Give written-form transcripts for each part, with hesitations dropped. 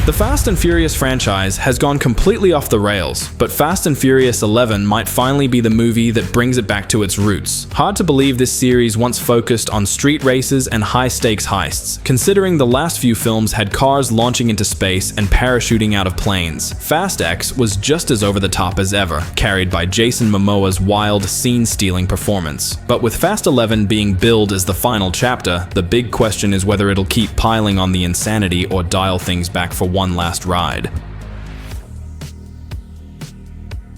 The Fast and Furious franchise has gone completely off the rails, but Fast and Furious 11 might finally be the movie that brings it back to its roots. Hard to believe this series once focused on street races and high-stakes heists, considering the last few films had cars launching into space and parachuting out of planes. Fast X was just as over the top as ever, carried by Jason Momoa's wild, scene-stealing performance. But with Fast 11 being billed as the final chapter, the big question is whether it'll keep piling on the insanity or dial things back for one last ride.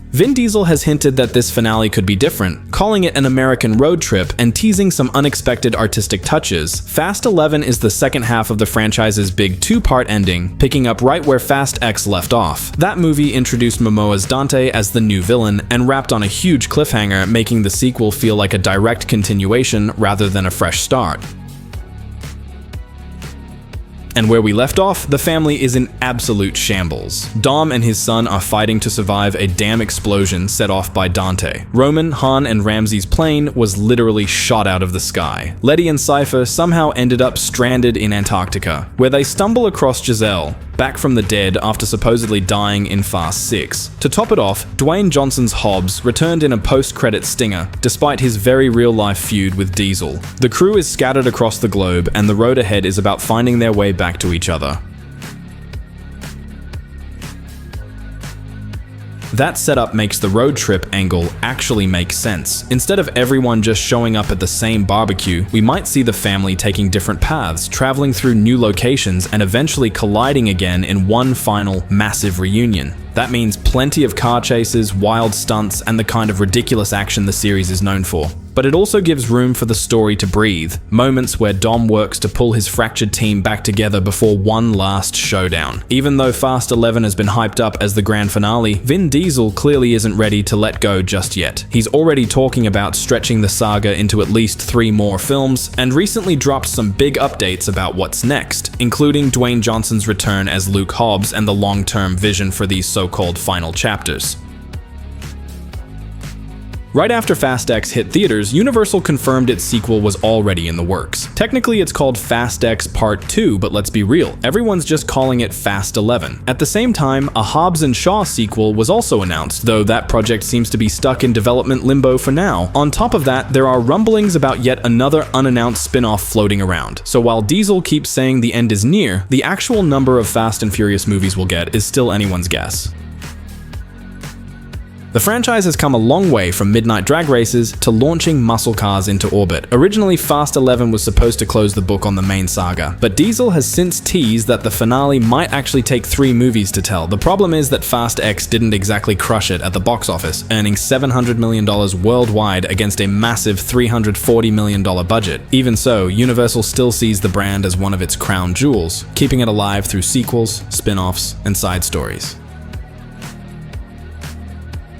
Vin Diesel has hinted that this finale could be different, calling it an American road trip and teasing some unexpected artistic touches. Fast 11 is the second half of the franchise's big two-part ending, picking up right where Fast X left off. That movie introduced Momoa's Dante as the new villain and wrapped on a huge cliffhanger, making the sequel feel like a direct continuation rather than a fresh start. And where we left off, the family is in absolute shambles. Dom and his son are fighting to survive a dam explosion set off by Dante. Roman, Han, and Ramsey's plane was literally shot out of the sky. Letty and Cypher somehow ended up stranded in Antarctica, where they stumble across Giselle, back from the dead after supposedly dying in Fast 6. To top it off, Dwayne Johnson's Hobbs returned in a post-credit stinger, despite his very real-life feud with Diesel. The crew is scattered across the globe, and the road ahead is about finding their way back to each other. That setup makes the road trip angle actually make sense. Instead of everyone just showing up at the same barbecue, we might see the family taking different paths, traveling through new locations, and eventually colliding again in one final, massive reunion. That means plenty of car chases, wild stunts, and the kind of ridiculous action the series is known for. But it also gives room for the story to breathe, moments where Dom works to pull his fractured team back together before one last showdown. Even though Fast 11 has been hyped up as the grand finale, Vin Diesel clearly isn't ready to let go just yet. He's already talking about stretching the saga into at least 3 more films, and recently dropped some big updates about what's next, including Dwayne Johnson's return as Luke Hobbs and the long-term vision for these so-called final chapters. Right after Fast X hit theaters, Universal confirmed its sequel was already in the works. Technically, it's called Fast X Part 2, but let's be real, everyone's just calling it Fast 11. At the same time, a Hobbs Shaw sequel was also announced, though that project seems to be stuck in development limbo for now. On top of that, there are rumblings about yet another unannounced spin-off floating around. So while Diesel keeps saying the end is near, the actual number of Fast and Furious movies we'll get is still anyone's guess. The franchise has come a long way from midnight drag races to launching muscle cars into orbit. Originally, Fast 11 was supposed to close the book on the main saga, but Diesel has since teased that the finale might actually take 3 movies to tell. The problem is that Fast X didn't exactly crush it at the box office, earning $700 million worldwide against a massive $340 million budget. Even so, Universal still sees the brand as one of its crown jewels, keeping it alive through sequels, spin-offs, and side stories.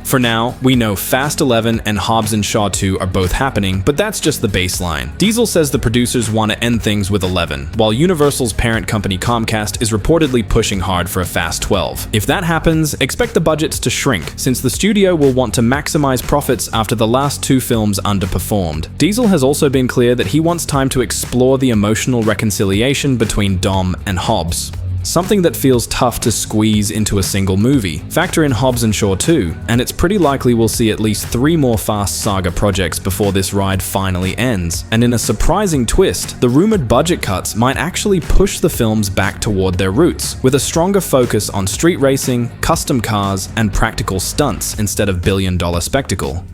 For now, we know Fast 11 and Hobbs Shaw 2 are both happening, but that's just the baseline. Diesel says the producers want to end things with 11, while Universal's parent company Comcast is reportedly pushing hard for a Fast 12. If that happens, expect the budgets to shrink, since the studio will want to maximize profits after the last 2 films underperformed. Diesel has also been clear that he wants time to explore the emotional reconciliation between Dom and Hobbs. Something that feels tough to squeeze into a single movie. Factor in Hobbs Shaw 2, and it's pretty likely we'll see at least 3 more Fast Saga projects before this ride finally ends. And in a surprising twist, the rumored budget cuts might actually push the films back toward their roots, with a stronger focus on street racing, custom cars, and practical stunts instead of billion-dollar spectacle.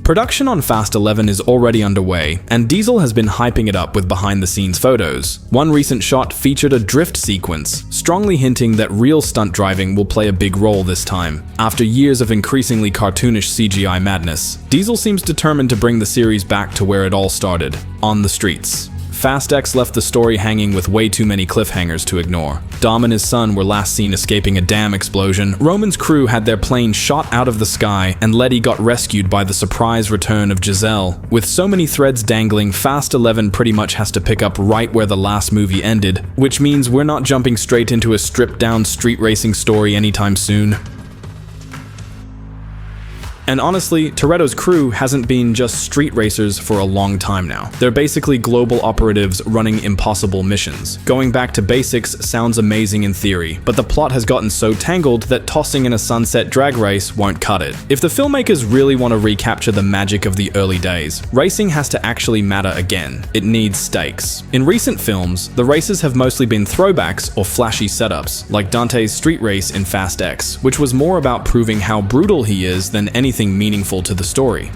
Production on Fast 11 is already underway, and Diesel has been hyping it up with behind-the-scenes photos. One recent shot featured a drift sequence, strongly hinting that real stunt driving will play a big role this time. After years of increasingly cartoonish CGI madness, Diesel seems determined to bring the series back to where it all started, on the streets. Fast X left the story hanging with way too many cliffhangers to ignore. Dom and his son were last seen escaping a dam explosion, Roman's crew had their plane shot out of the sky, and Letty got rescued by the surprise return of Giselle. With so many threads dangling, Fast 11 pretty much has to pick up right where the last movie ended, which means we're not jumping straight into a stripped-down street racing story anytime soon. And honestly, Toretto's crew hasn't been just street racers for a long time now. They're basically global operatives running impossible missions. Going back to basics sounds amazing in theory, but the plot has gotten so tangled that tossing in a sunset drag race won't cut it. If the filmmakers really want to recapture the magic of the early days, racing has to actually matter again. It needs stakes. In recent films, the races have mostly been throwbacks or flashy setups, like Dante's street race in Fast X, which was more about proving how brutal he is than anything meaningful to the story.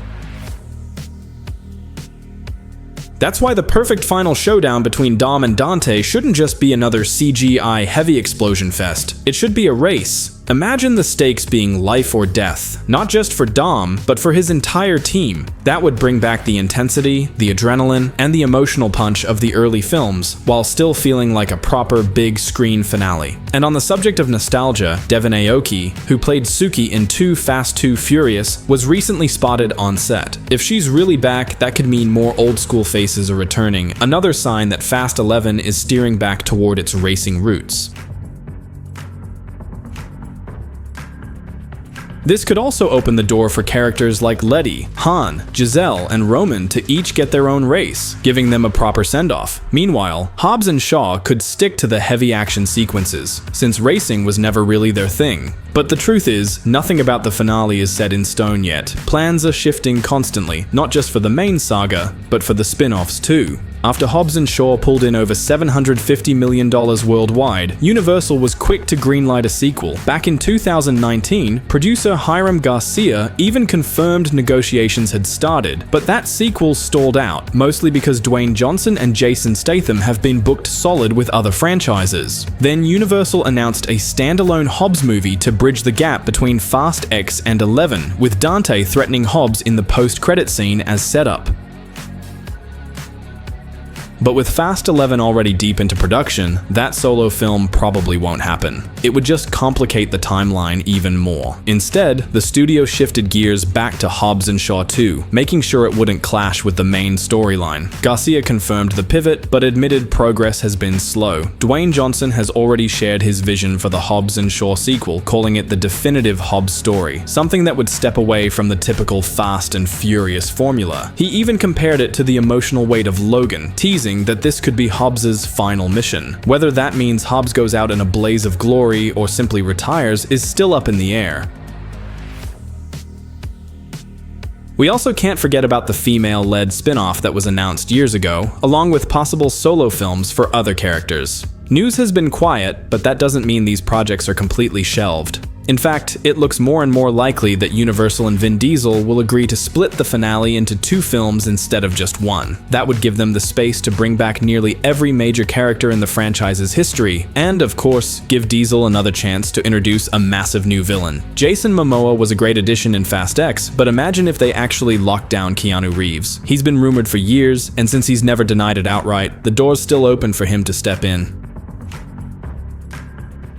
That's why the perfect final showdown between Dom and Dante shouldn't just be another CGI heavy explosion fest. It should be a race. Imagine the stakes being life or death, not just for Dom, but for his entire team. That would bring back the intensity, the adrenaline, and the emotional punch of the early films, while still feeling like a proper big screen finale. And on the subject of nostalgia, Devon Aoki, who played Suki in 2 Fast 2 Furious, was recently spotted on set. If she's really back, that could mean more old school faces are returning, another sign that Fast 11 is steering back toward its racing roots. This could also open the door for characters like Letty, Han, Giselle, and Roman to each get their own race, giving them a proper send-off. Meanwhile, Hobbs and Shaw could stick to the heavy action sequences, since racing was never really their thing. But the truth is, nothing about the finale is set in stone yet. Plans are shifting constantly, not just for the main saga, but for the spin-offs too. After Hobbs and Shaw pulled in over $750 million worldwide, Universal was quick to greenlight a sequel. Back in 2019, producer Hiram Garcia even confirmed negotiations had started, but that sequel stalled out, mostly because Dwayne Johnson and Jason Statham have been booked solid with other franchises. Then Universal announced a standalone Hobbs movie to bridge the gap between Fast X and 11, with Dante threatening Hobbs in the post-credit scene as setup. But with Fast 11 already deep into production, that solo film probably won't happen. It would just complicate the timeline even more. Instead, the studio shifted gears back to Hobbs and Shaw 2, making sure it wouldn't clash with the main storyline. Garcia confirmed the pivot, but admitted progress has been slow. Dwayne Johnson has already shared his vision for the Hobbs and Shaw sequel, calling it the definitive Hobbs story, something that would step away from the typical Fast and Furious formula. He even compared it to the emotional weight of Logan, teasing that this could be Hobbs's final mission. Whether that means Hobbs goes out in a blaze of glory or simply retires is still up in the air. We also can't forget about the female-led spin-off that was announced years ago, along with possible solo films for other characters. News has been quiet, but that doesn't mean these projects are completely shelved. In fact, it looks more and more likely that Universal and Vin Diesel will agree to split the finale into 2 films instead of just 1. That would give them the space to bring back nearly every major character in the franchise's history, and of course, give Diesel another chance to introduce a massive new villain. Jason Momoa was a great addition in Fast X, but imagine if they actually locked down Keanu Reeves. He's been rumored for years, and since he's never denied it outright, the door's still open for him to step in.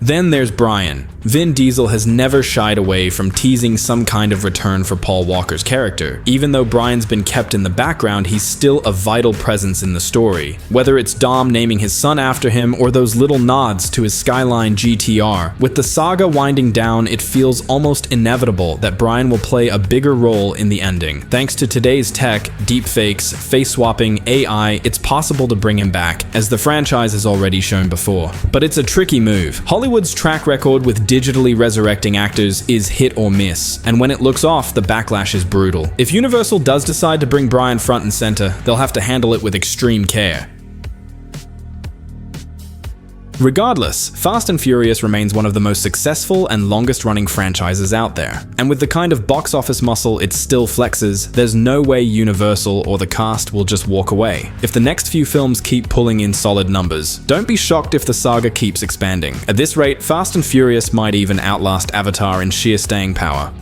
Then there's Brian. Vin Diesel has never shied away from teasing some kind of return for Paul Walker's character. Even though Brian's been kept in the background, he's still a vital presence in the story. Whether it's Dom naming his son after him or those little nods to his Skyline GTR, with the saga winding down, it feels almost inevitable that Brian will play a bigger role in the ending. Thanks to today's tech, deepfakes, face swapping, AI, it's possible to bring him back, as the franchise has already shown before. But it's a tricky move. Hollywood's track record with digitally resurrecting actors is hit or miss, and when it looks off, the backlash is brutal. If Universal does decide to bring Brian front and center, they'll have to handle it with extreme care. Regardless, Fast and Furious remains one of the most successful and longest-running franchises out there. And with the kind of box office muscle it still flexes, there's no way Universal or the cast will just walk away. If the next few films keep pulling in solid numbers, don't be shocked if the saga keeps expanding. At this rate, Fast and Furious might even outlast Avatar in sheer staying power.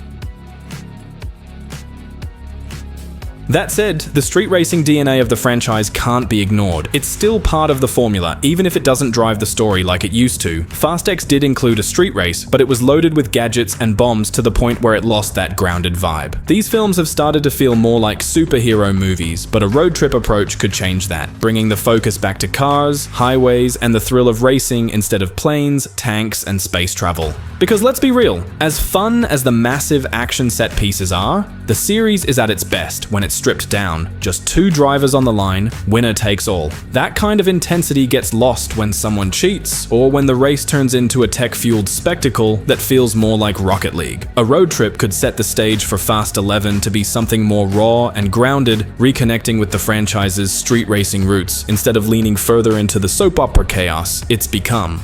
That said, the street racing DNA of the franchise can't be ignored. It's still part of the formula, even if it doesn't drive the story like it used to. Fast X did include a street race, but it was loaded with gadgets and bombs to the point where it lost that grounded vibe. These films have started to feel more like superhero movies, but a road trip approach could change that, bringing the focus back to cars, highways, and the thrill of racing instead of planes, tanks, and space travel. Because let's be real, as fun as the massive action set pieces are, the series is at its best when it's stripped down. Just two drivers on the line, winner takes all. That kind of intensity gets lost when someone cheats, or when the race turns into a tech-fueled spectacle that feels more like Rocket League. A road trip could set the stage for Fast 11 to be something more raw and grounded, reconnecting with the franchise's street racing roots instead of leaning further into the soap opera chaos it's become.